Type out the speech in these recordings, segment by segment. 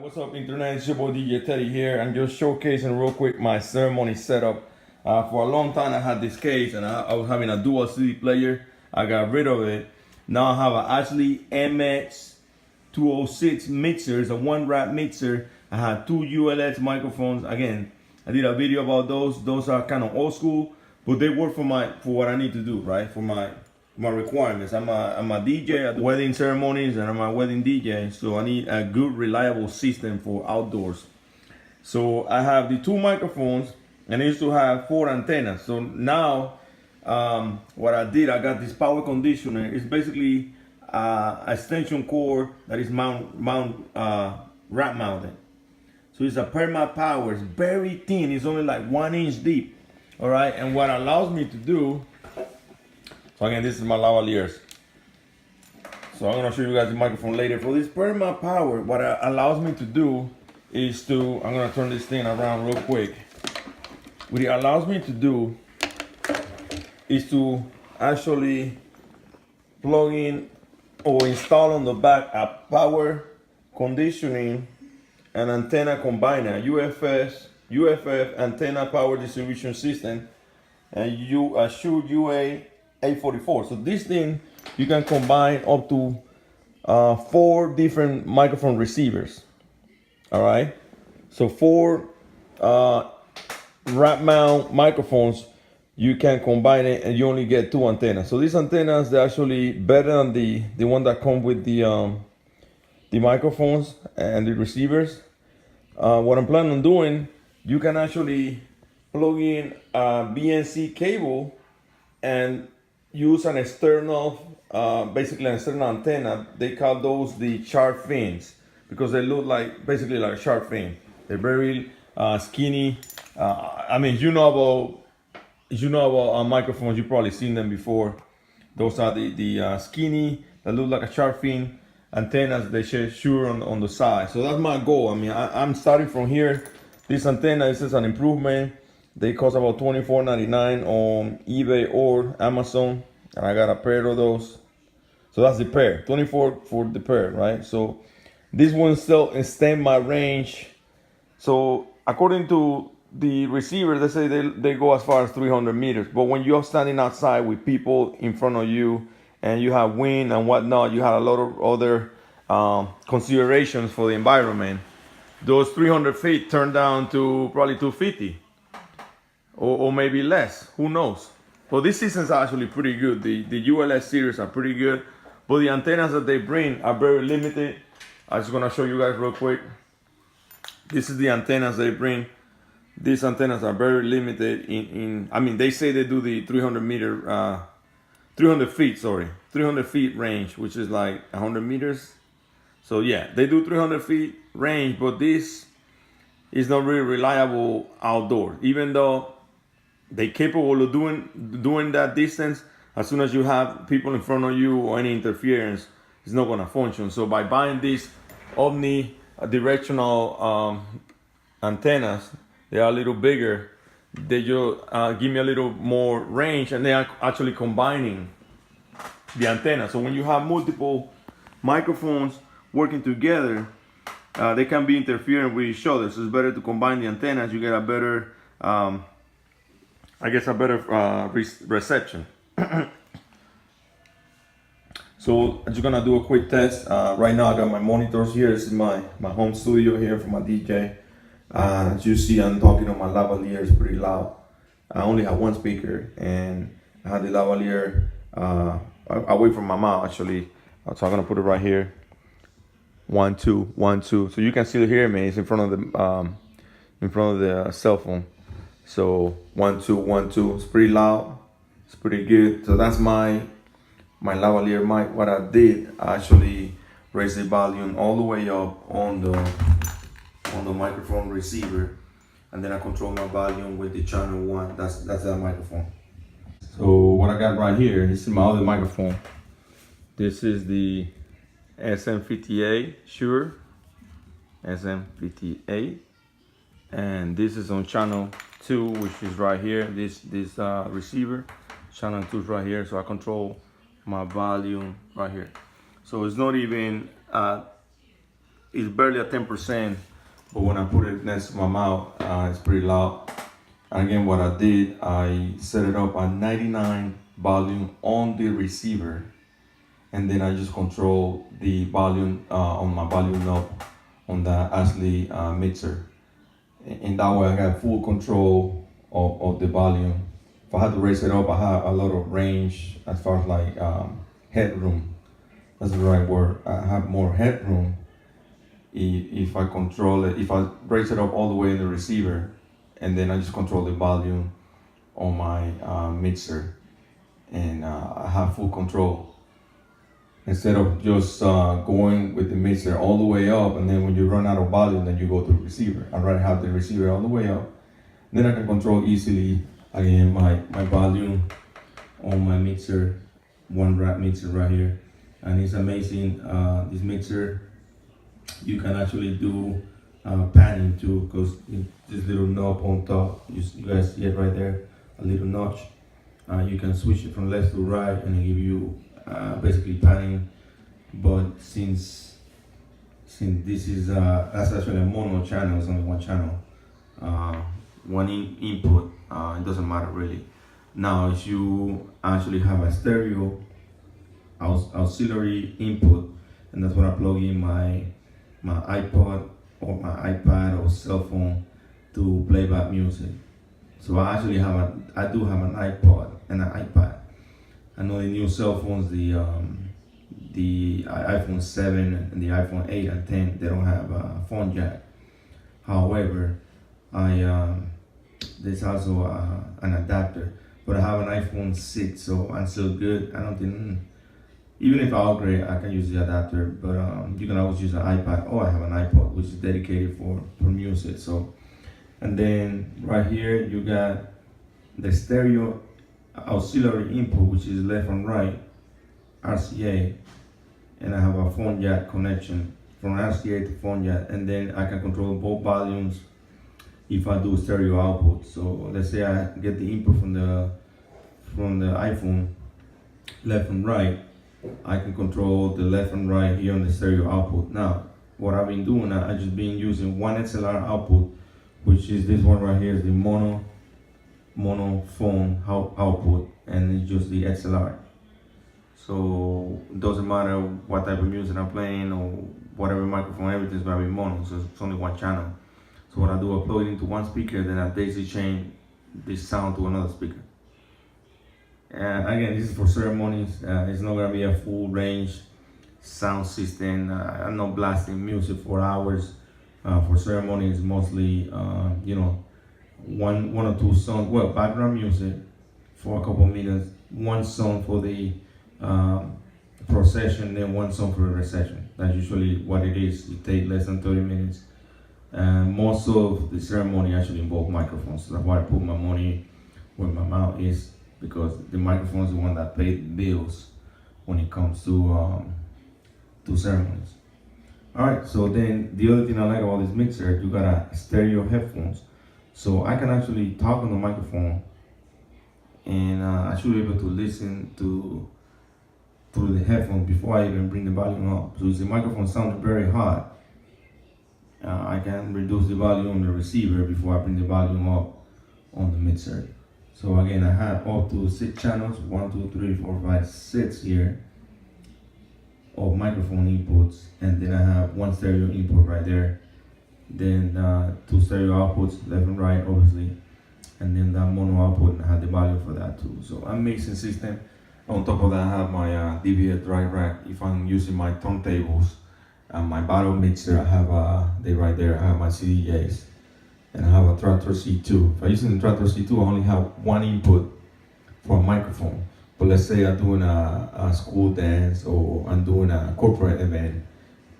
What's up, internet? It's your boy DJ Teddy here. I'm just showcasing real quick my ceremony setup. For a long time, I had this case and I was having a dual CD player. I got rid of it. Now I have an Ashley MX206 mixer. It's a one rack mixer. I have two ULX microphones. Again, I did a video about those. Those are kind of old school, but they work for what I need to do, right? For my requirements. I'm a DJ at wedding ceremonies and I'm a wedding DJ, so I need a good reliable system for outdoors. So I have the two microphones and I used to have 4 antennas. So now what I did, I got this power conditioner. It's basically extension cord that is rack mounted. So it's a perma power. It's very thin. It's only like 1 inch deep. All right, and what allows me to do. So again, this is my lavaliers. So I'm gonna show you guys the microphone later. For this perma power, what it allows me to do is I'm gonna turn this thing around real quick. What it allows me to do is to actually plug in or install on the back a power conditioning and antenna combiner, UFF antenna power distribution system, and Shure UA844. So this thing, you can combine up to 4 different microphone receivers. All right. So 4 rack mount microphones, you can combine it and you only get 2 antennas. So these antennas, they're actually better than the one that come with the microphones and the receivers. What I'm planning on doing, you can actually plug in a BNC cable and use an external, basically an external antenna. They call those the shark fins because they look like basically like a shark fin. They're very skinny. I mean, you know about microphones. You've probably seen them before. Those are the skinny that look like a shark fin antennas. They say Shure on the side. So that's my goal. I mean, I'm starting from here. This antenna, this is an improvement. They cost about $24.99 on eBay or Amazon, and I got a pair of those. So that's the pair, 24 for the pair, right? So this one still extend my range. So according to the receivers, they say they go as far as 300 meters. But when you're standing outside with people in front of you and you have wind and whatnot, you have a lot of other considerations for the environment. Those 300 feet turn down to probably 250 or maybe less. Who knows? But these systems are actually pretty good. The ULS series are pretty good, but the antennas that they bring are very limited. I'm just gonna show you guys real quick. This is the antennas they bring. These antennas are very limited I mean, they say they do the 300 feet range, which is like 100 meters. So yeah, they do 300 feet range, but this is not really reliable outdoors. Even though they're capable of doing that distance, as soon as you have people in front of you or any interference, it's not gonna function. So by buying these omnidirectional antennas, they are a little bigger. They just give me a little more range, and they are actually combining the antenna. So when you have multiple microphones working together, they can be interfering with each other. So it's better to combine the antennas. You get a better, reception. So I'm just gonna do a quick test. Right now I got my monitors here. This is my home studio here for my DJ. As you see, I'm talking on my lavalier. It's pretty loud. I only have 1 speaker, and I have the lavalier away from my mouth actually. So I'm gonna put it right here. 1 2 1 2. So you can still hear me. It's in front of the cell phone. So 1 2 1 2. It's pretty loud. It's pretty good. So that's my lavalier mic. What I did, I actually raised the volume all the way up on the microphone receiver, and then I control my volume with the channel 1. That's that microphone. So what I got right here, this is my other microphone. This is the SM58 Shure SM58, and this is on channel 2, which is right here. This receiver, channel 2 is right here, so I control my volume right here. So it's not even it's barely at 10%, but when I put it next to my mouth, it's pretty loud. And again, what I did, I set it up at 99 volume on the receiver, and then I just control the volume on my volume knob on the Ashley mixer. And that way I got full control of the volume. If I had to raise it up, I have a lot of range as far as like headroom. That's the right word. I have more headroom if I control it. If I raise it up all the way in the receiver, and then I just control the volume on my mixer, and I have full control. Instead of just going with the mixer all the way up, and then when you run out of volume, then you go to the receiver. I'd rather have the receiver all the way up. Then I can control easily, again, my volume on my mixer, one rack mixer right here. And it's amazing, this mixer, you can actually do panning too, because this little knob on top, you guys see it right there, a little notch. You can switch it from left to right, and it give you basically panning. But since this is that's actually a mono channel, it's only one channel, one input, it doesn't matter really. Now if you actually have a stereo auxiliary input, and that's when I plug in my iPod or my iPad or cell phone to play back music. So I actually I do have an iPod and an iPad. I know the new cell phones, the iPhone 7 and the iPhone 8 and 10, they don't have a phone jack. However, there's also an adapter. But I have an iPhone 6, so I'm still good. I don't think, even if I upgrade, I can use the adapter. But you can always use an iPad, or I have an iPod, which is dedicated for music. So, and then right here you got the stereo auxiliary input, which is left and right, RCA, and I have a phone jack connection from RCA to phone jack, and then I can control both volumes if I do stereo output. So let's say I get the input from the iPhone, left and right, I can control the left and right here on the stereo output. Now, what I've been doing, I just been using one XLR output, which is this one right here, is the mono phone output, and it's just the XLR. So it doesn't matter what type of music I'm playing or whatever microphone, everything's gonna be mono, so it's only one channel. So what I do, I plug it into one speaker, then I daisy chain this sound to another speaker. And again, this is for ceremonies. It's not gonna be a full range sound system. I'm not blasting music for hours. For ceremonies, mostly, one or two songs, well, background music for a couple minutes, one song for the procession, then one song for the reception. That's usually what it is. It takes less than 30 minutes. And most of the ceremony actually involve microphones. So that's why I put my money where my mouth is, because the microphone is the one that pays the bills when it comes to ceremonies. All right, so then the other thing I like about this mixer, you got a stereo headphones. So I can actually talk on the microphone, and I should be able to listen through the headphones before I even bring the volume up. So if the microphone sounding very hot, I can reduce the volume on the receiver before I bring the volume up on the mixer. So again, I have up to 6 channels, 1, 2, 3, 4, 5, 6 here of microphone inputs, and then I have one stereo input right there. Then 2 stereo outputs, left and right, obviously, and then that mono output, and I have the volume for that too. So I'm mixing system. On top of that, I have my DVS dry rack. If I'm using my turntables and my bottle mixer, I have they right there. I have my CDJs, and I have a Traktor C2. If I'm using the Traktor C2, I only have one input for a microphone. But let's say I'm doing a school dance, or I'm doing a corporate event,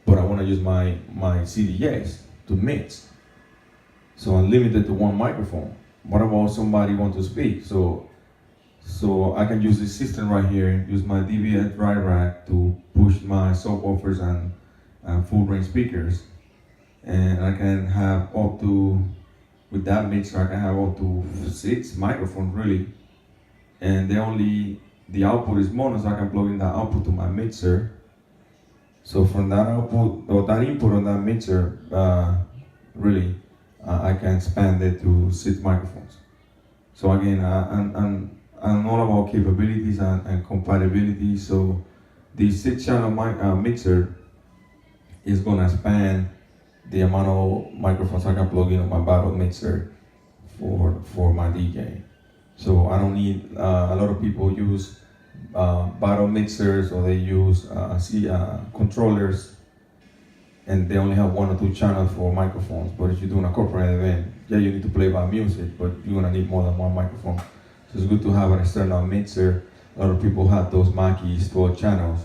but I want to use my CDJs to mix. So I'm limited to one microphone. What about somebody want to speak? So I can use this system right here, use my DVS dry rack to push my subwoofers and full range speakers. And I can have up to, with that mixer, I can have up to 6 microphones really. And the output is mono, so I can plug in that output to my mixer. So from that output or that input on that mixer, really, I can expand it to 6 microphones. So again, I'm all about capabilities and compatibility. So the 6 channel mixer is gonna span the amount of microphones I can plug in on my battle mixer for my DJ. So I don't need a lot of people use battle mixers or they use controllers and they only have 1 or 2 channels for microphones. But if you're doing a corporate event, yeah, you need to play by music, but you're gonna need more than 1 microphone. So it's good to have an external mixer. A lot of people have those Mackeys 12 channels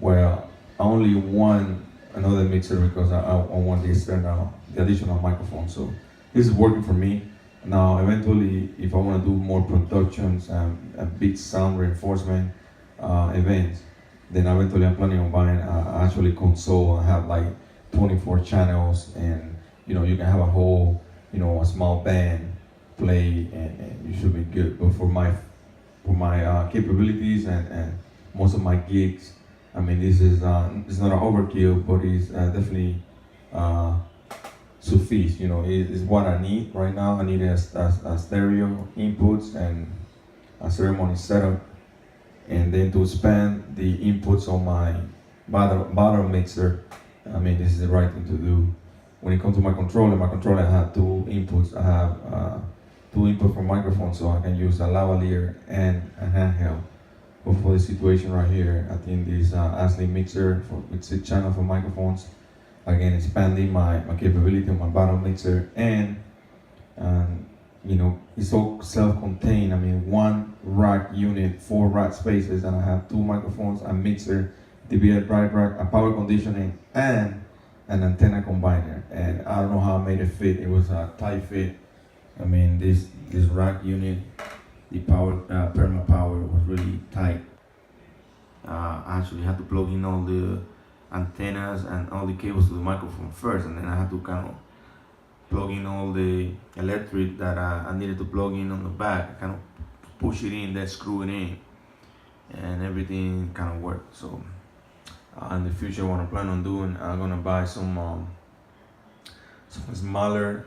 where I only want another mixer because I want the additional microphone. So this is working for me. Now, eventually, if I want to do more productions and big sound reinforcement events, then eventually I'm planning on buying actually console and have like 24 channels, and you know you can have a whole, you know, a small band play, and you should be good. But for my capabilities and most of my gigs, I mean, this is it's not an overkill, but it's definitely suffice. You know, it's what I need right now. I need a stereo inputs and a ceremony setup, and then to expand the inputs on my bottom mixer. I mean, this is the right thing to do. When it comes to my controller I have 2 inputs. I have 2 inputs for microphone, so I can use a lavalier and a handheld. But for the situation right here, I think this Ashley mixer with 6 channels for microphones, again expanding my capability on my bottom mixer, and you know, it's all self-contained. I mean, 1 rack unit, 4 rack spaces, and I have 2 microphones, a mixer, DBL drive rack, a power conditioning, and an antenna combiner. And I don't know how I made it fit. It was a tight fit. I mean, this rack unit, the power perma power was really tight. I actually had to plug in all the antennas and all the cables to the microphone first, and then I had to kind of plug in all the electric that I needed to plug in on the back, kind of push it in, then screw it in, and everything kind of worked. So in the future, what I plan on doing, I'm gonna buy some smaller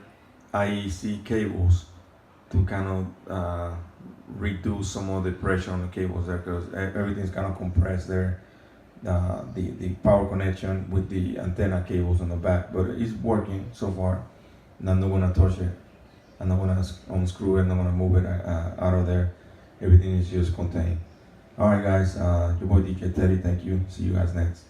IEC cables to kind of reduce some of the pressure on the cables there, because everything's kind of compressed there. The power connection with the antenna cables on the back, but it's working so far. And I'm not gonna touch it. I'm not gonna unscrew it. I'm not gonna move it out of there. Everything is just contained. All right, guys. Your boy DJ Teddy. Thank you. See you guys next.